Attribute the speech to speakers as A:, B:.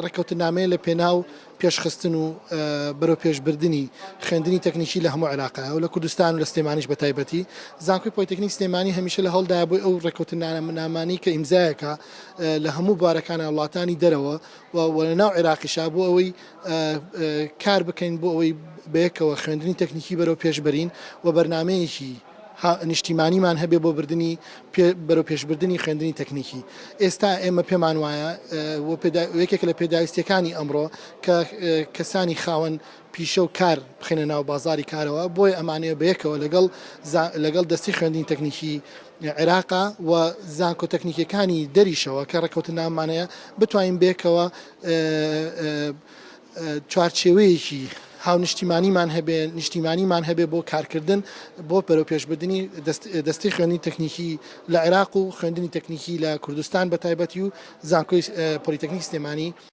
A: ڕێکەوتنامەیە لە پێناو پێشخستن و بەرەو پێشبردننی خوێندنی تەکنیکی لە هەموو عێراقا و لە کوردستان و لە سلێمانیش بە تایبەتی زانکۆی پۆلیتەکنیک سلێمانی هەمیشە لە هەڵدایە بۆی ئەو ڕێکەوتنامەی کە ئیمزایەکە لە هەموو بوارەکانە وڵاتانی دەرەوە و لە ناو عێراقیشا بۆ ئەوەی کار بکەین بۆ ئەوەی بەیەکەوە خوێندنی تەکنیکی بەرەو پێشبەرین و بەرنمەیەکی نیشتیمانیمان هەبێ بۆ بردننی بەرەو پێشبردننی خوێندنی تەکنیکی ئێستا ئێمە پێمان وایە یەکێک لە پێداویستەکانی ئەمڕۆ کە کەسانی خاوەن پیشە و کار بخێنە ناو بازاری کارەوە بۆی ئەمانەیە بەیەکەوە لەگەڵ دەستی خوێندنی تەکنیکی عێراقا و زانکۆ تەکنیکەکانی دەریشەوە کە ڕێکەوتنامانەیە بتوانین بێکەوە چوارچێوەیەکی هاو نیشتیمانیمان هەبێ بۆ کارکردن بۆ بەرەو پێشبردننی دەستی خوێندنی تەکنیکی لە عێراق و خوێندنی تەکنیکی لە کوردستان بە تایبەتی و زانکۆی پۆلیتەکنیک سلێمانی